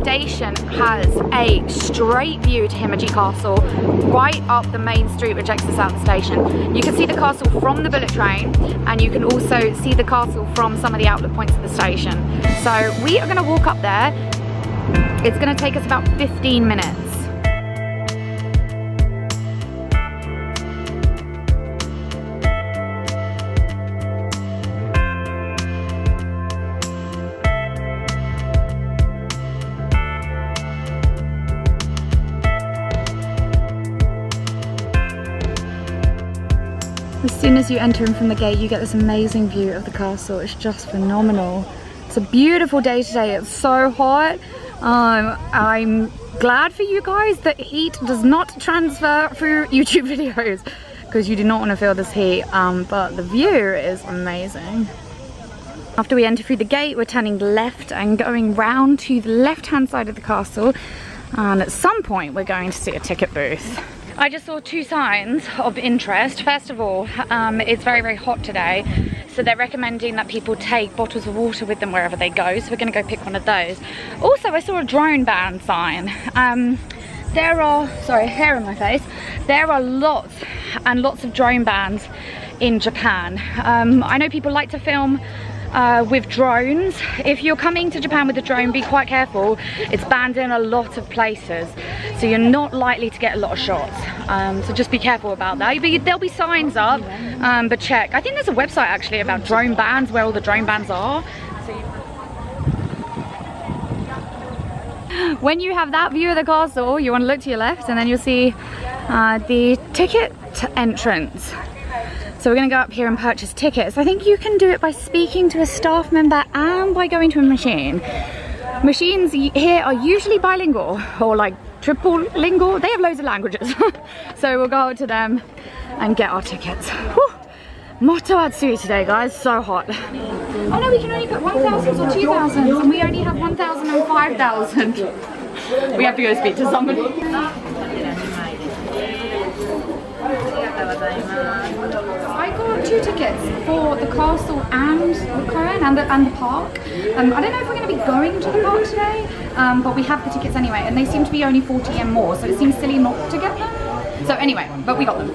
station has a straight view to Himeji Castle, right up the main street which exits out the station. You can see the castle from the bullet train, and you can also see the castle from some of the outlet points of the station. So we are going to walk up there. It's going to take us about 15 minutes. As soon as you enter in from the gate, you get this amazing view of the castle. It's just phenomenal. It's a beautiful day today. It's so hot. I'm glad for you guys that heat does not transfer through YouTube videos, because you do not want to feel this heat, but the view is amazing. After we enter through the gate, we're turning left and going round to the left-hand side of the castle, and at some point we're going to see a ticket booth. I just saw two signs of interest. First of all, it's very, very hot today, so they're recommending that people take bottles of water with them wherever they go, so we're gonna go pick one of those. Also, I saw a drone ban sign. There are, sorry, hair in my face. There are lots and lots of drone bans in Japan. I know people like to film with drones. If you're coming to Japan with a drone, be quite careful. It's banned in a lot of places, so you're not likely to get a lot of shots. So just be careful about that. There'll be signs up, but check. I think there's a website actually about drone bans, where all the drone bans are. When you have that view of the castle, you want to look to your left, and then you'll see the ticket entrance. So we're going to go up here and purchase tickets. I think you can do it by speaking to a staff member and by going to a machine. Machines here are usually bilingual, or like triple lingual. They have loads of languages. So we'll go to them and get our tickets. Whew. Moto Atsui today, guys. So hot. Oh no, we can only put 1,000s or 2,000s, and we only have 1,000 and 5,000. We have to go speak to somebody. I got 2 tickets for the castle and the Korean and the park. I don't know if we're going to be going to the park today, but we have the tickets anyway, and they seem to be only 40 yen more, so it seems silly not to get them. So anyway, but we got them.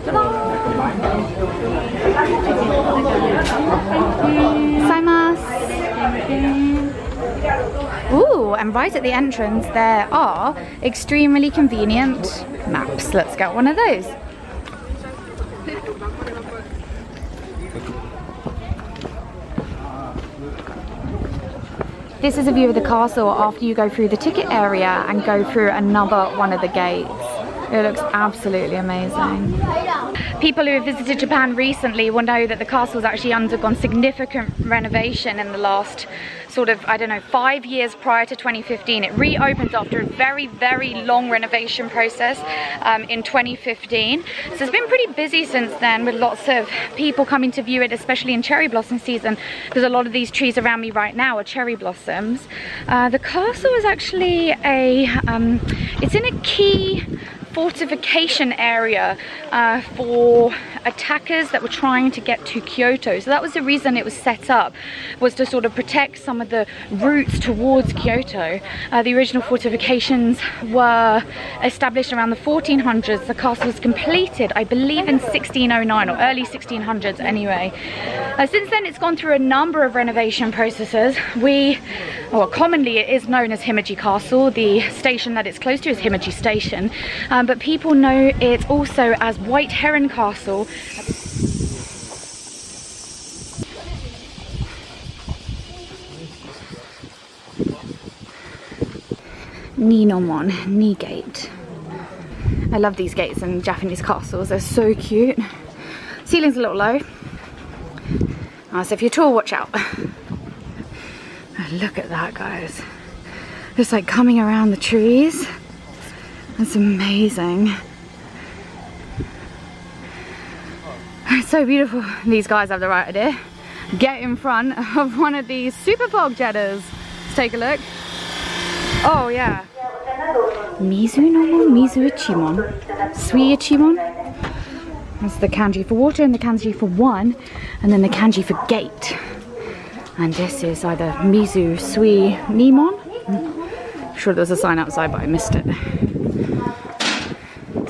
Ooh, and right at the entrance there are extremely convenient maps. Let's get one of those. This is a view of the castle after you go through the ticket area and go through another one of the gates. It looks absolutely amazing. People who have visited Japan recently will know that the castle's actually undergone significant renovation in the last sort of, I don't know, 5 years prior to 2015. It reopened after a very, very long renovation process in 2015. So it's been pretty busy since then, with lots of people coming to view it, especially in cherry blossom season, because a lot of these trees around me right now are cherry blossoms. The castle is actually it's in a key fortification area for attackers that were trying to get to Kyoto. So that was the reason it was set up, was to sort of protect some of the routes towards Kyoto. The original fortifications were established around the 1400s. The castle was completed, I believe, in 1609 or early 1600s anyway. Since then it's gone through a number of renovation processes. Commonly it is known as Himeji Castle. The station that it's close to is Himeji Station, but people know it also as White Heron Castle. Ninomon, Ni Gate. I love these gates in Japanese castles, they're so cute. Ceiling's a little low, so if you're tall, watch out. Look at that, guys. Just like coming around the trees. It's amazing. It's so beautiful. These guys have the right idea. Get in front of one of these super fog jetters. Let's take a look. Oh yeah. Mizu no mon, mizu ichimon. Sui ichimon. That's the kanji for water and the kanji for one. And then the kanji for gate. And this is either mizu sui nimon. I'm sure there was a sign outside, but I missed it.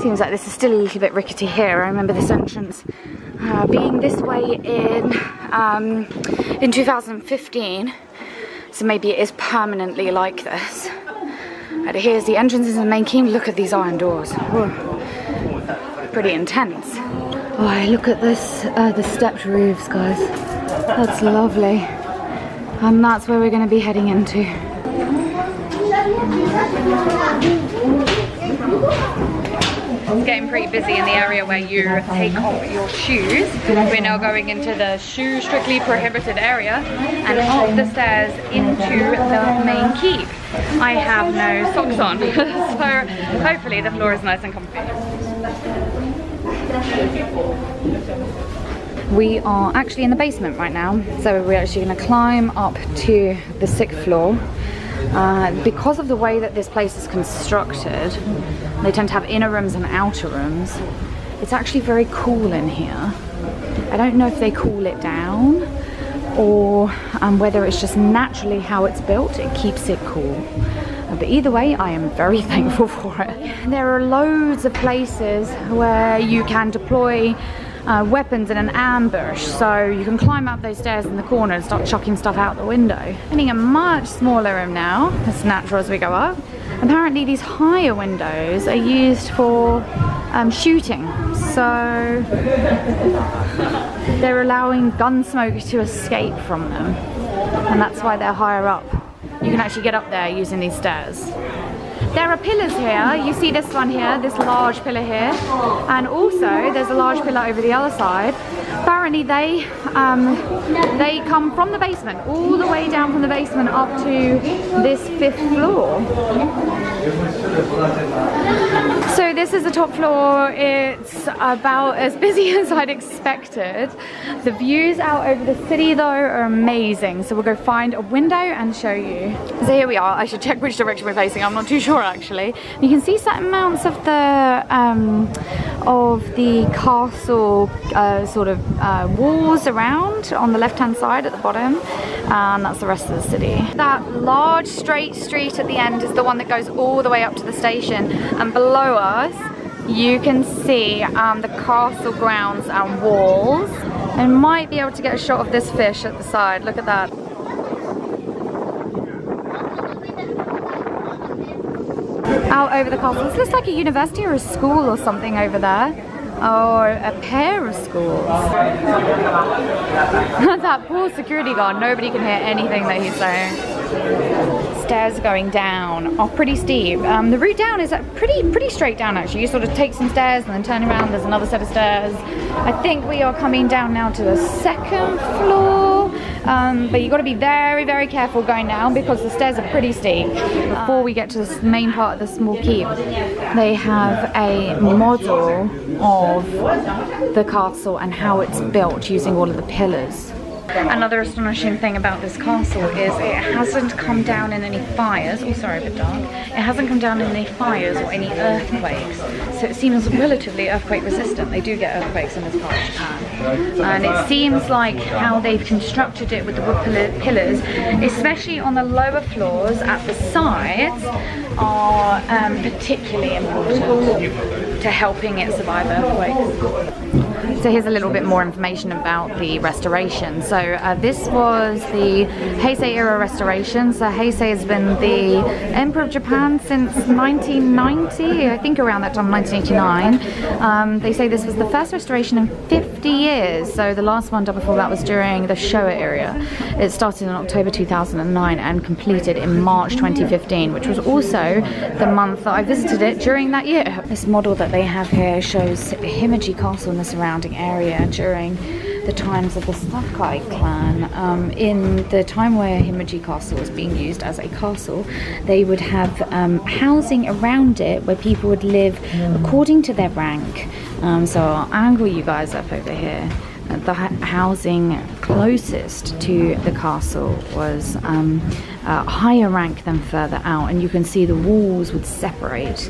Seems like this is still a little bit rickety here. I remember this entrance being this way in 2015. So maybe it is permanently like this. And here's the entrance into the main keep. Look at these iron doors. Whoa. Pretty intense. Oh, look at this, the stepped roofs, guys. That's lovely. And that's where we're going to be heading into. It's getting pretty busy in the area where you take off your shoes. We're now going into the shoe strictly prohibited area and up the stairs into the main keep. I have no socks on, so hopefully the floor is nice and comfy. We are actually in the basement right now, so we're actually going to climb up to the 6th floor. Because of the way that this place is constructed, they tend to have inner rooms and outer rooms. It's actually very cool in here. I don't know if they cool it down or whether it's just naturally how it's built, it keeps it cool. But either way, I am very thankful for it. There are loads of places where you can deploy weapons in an ambush, so you can climb up those stairs in the corner and start chucking stuff out the window. Getting a much smaller room now, as natural as we go up. Apparently these higher windows are used for shooting, so they're allowing gun smoke to escape from them, and that's why they're higher up. You can actually get up there using these stairs. There are pillars here. You see this one here, this large pillar here, and also there's a large pillar over the other side. Apparently they come from the basement, all the way down from the basement up to this 5th floor. So this is the top floor. It's about as busy as I'd expected. The views out over the city though are amazing. So we'll go find a window and show you. So here we are. I should check which direction we're facing. I'm not too sure actually. You can see certain amounts of the castle sort of walls around on the left hand side at the bottom, and that's the rest of the city. That large straight street at the end is the one that goes all the way up to the station, and below us you can see the castle grounds and walls, and might be able to get a shot of this fish at the side. Look at that. Out over the castle. This looks like a university or a school or something over there. Or a pair of schools. That poor security guard, nobody can hear anything that he's saying. Stairs going down are pretty steep. The route down is pretty straight down actually. You sort of take some stairs and then turn around, there's another set of stairs. I think we are coming down now to the 2nd floor. But you've got to be very, very careful going down because the stairs are pretty steep. Before we get to the main part of the small keep, they have a model of the castle and how it's built using all of the pillars. Another astonishing thing about this castle is it hasn't come down in any fires. Oh, sorry, a bit dark. It hasn't come down in any fires or any earthquakes, so it seems relatively earthquake resistant. They do get earthquakes in this part of Japan, and it seems like how they've constructed it with the wood pillars, especially on the lower floors at the sides, are particularly important to helping it survive earthquakes. So here's a little bit more information about the restoration. So this was the Heisei era restoration. So Heisei has been the Emperor of Japan since 1990, I think around that time, 1989. They say this was the first restoration in 50 years. So the last one done before that was during the Showa era. It started in October 2009 and completed in March 2015, which was also the month that I visited it during that year. This model that they have here shows Himeji Castle and the surrounding area during the times of the Sakai clan. In the time where Himeji Castle was being used as a castle, they would have housing around it where people would live according to their rank. So I'll angle you guys up over here. The housing closest to the castle was higher rank than further out, and you can see the walls would separate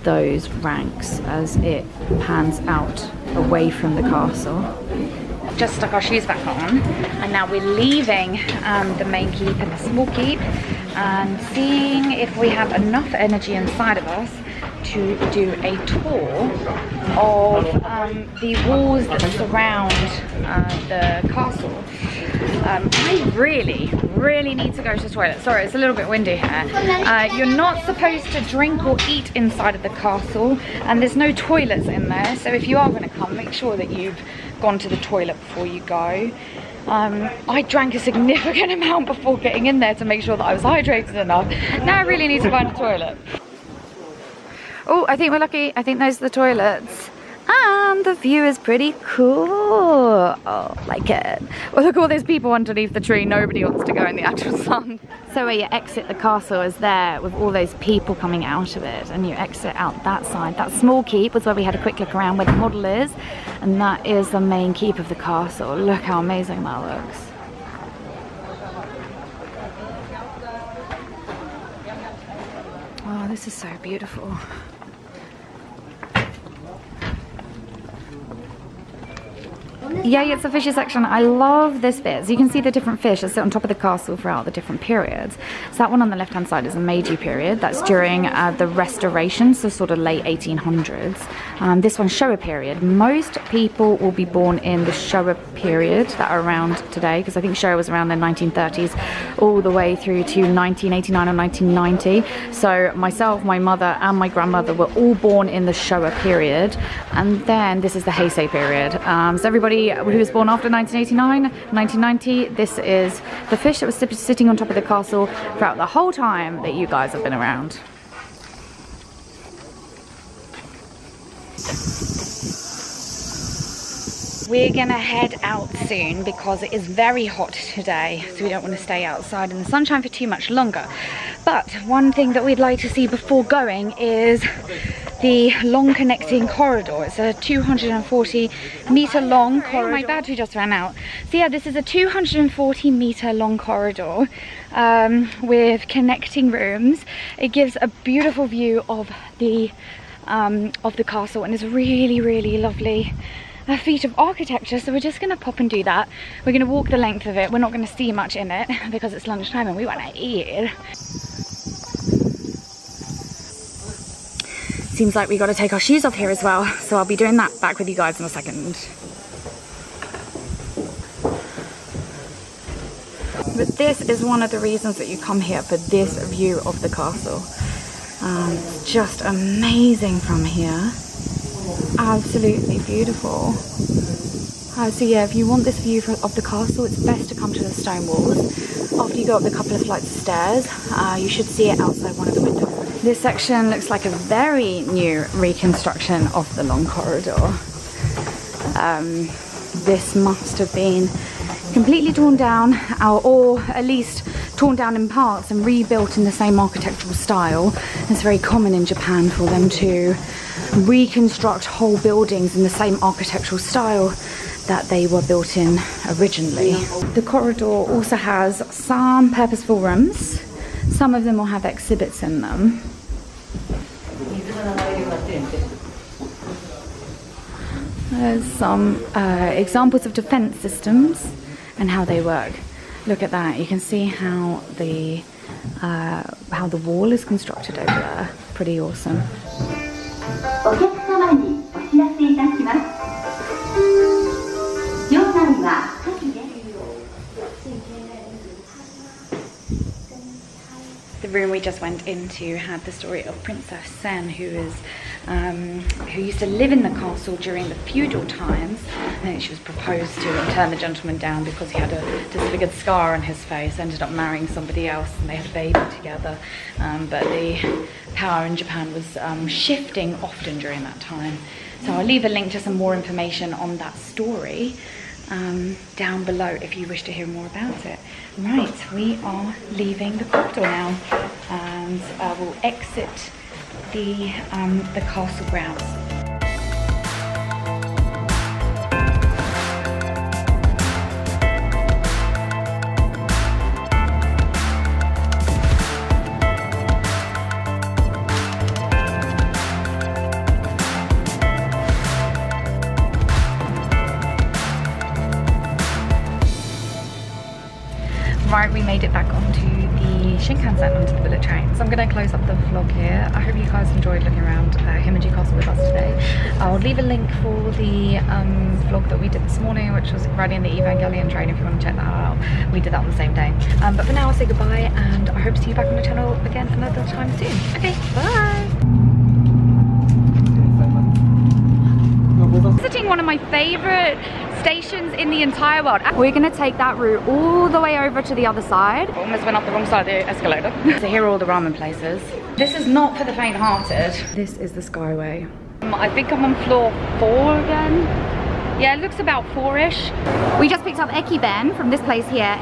those ranks as it pans out away from the castle. just stuck our shoes back on, and now we're leaving the main keep and the small keep and seeing if we have enough energy inside of us to do a tour of the walls that surround the castle. I really need to go to the toilet. Sorry, it's a little bit windy here. You're not supposed to drink or eat inside of the castle, and there's no toilets in there, so if you are going to come, make sure that you've gone to the toilet before you go. I drank a significant amount before getting in there to make sure that I was hydrated enough. Now I really need to find a toilet. Oh, I think we're lucky. I think those are the toilets. And the view is pretty cool. Oh, like it. Well, look, all those people underneath the tree. Nobody wants to go in the actual sun. So where you exit the castle is there with all those people coming out of it, and you exit out that side. That small keep was where we had a quick look around where the model is, and that is the main keep of the castle. Look how amazing that looks. Oh, this is so beautiful. Yeah, it's the fishes section. I love this bit. So you can see the different fish that sit on top of the castle throughout the different periods. So that one on the left hand side is the Meiji period. That's during the restoration, so sort of late 1800s. This one's Showa period. Most people will be born in the Showa period that are around today, because I think Showa was around the 1930s all the way through to 1989 or 1990. So myself, my mother and my grandmother were all born in the Showa period. And then this is the Heisei period. So everybody who was born after 1989, 1990, this is the fish that was sitting on top of the castle throughout the whole time that you guys have been around. We're gonna head out soon because it is very hot today, so we don't want to stay outside in the sunshine for too much longer. But one thing that we'd like to see before going is the long connecting corridor. It's a 240-meter long corridor. My battery just ran out. So yeah, this is a 240-meter long corridor with connecting rooms. It gives a beautiful view of the castle, and it's really lovely feat of architecture. So we're just gonna pop and do that. We're gonna walk the length of it. We're not gonna see much in it because it's lunchtime and we want to eat. Seems like we got to take our shoes off here as well, so I'll be doing that back with you guys in a second. But this is one of the reasons that you come here, for this view of the castle. Just amazing from here. Absolutely beautiful. So yeah, if you want this view of the castle, it's best to come to the stone walls. After you go up the couple of flights of stairs, you should see it outside one of the windows. This section looks like a very new reconstruction of the long corridor. This must have been completely torn down, or at least torn down in parts and rebuilt in the same architectural style. It's very common in Japan for them to reconstruct whole buildings in the same architectural style that they were built in originally. The corridor also has some purposeful rooms. Some of them will have exhibits in them. There's some examples of defense systems and how they work. Look at that. You can see how the wall is constructed over there. Pretty awesome. The room we just went into had the story of Princess Sen, who used to live in the castle during the feudal times. I think she was proposed to and turned the gentleman down because he had a disfigured scar on his face, ended up marrying somebody else, and they had a baby together. But the power in Japan was shifting often during that time. So I'll leave a link to some more information on that story down below if you wish to hear more about it. Right, we are leaving the corridor now, and we'll exit the castle grounds. Right, we made it back onto the Shinkansen, onto the bullet train. So I'm going to close up the vlog here. I hope you guys enjoyed looking around Himeji Castle with us today. I'll leave a link for the vlog that we did this morning, which was riding the Evangelion train, if you want to check that out. We did that on the same day. But for now, I'll say goodbye, and I hope to see you back on the channel again another time soon. Okay, bye! Visiting one of my favourite stations in the entire world. We're going to take that route all the way over to the other side. Almost went up the wrong side of the escalator. So here are all the ramen places. This is not for the faint-hearted. This is the Skyway. I think I'm on floor 4 again. Yeah, it looks about 4-ish. We just picked up Eki Ben from this place here.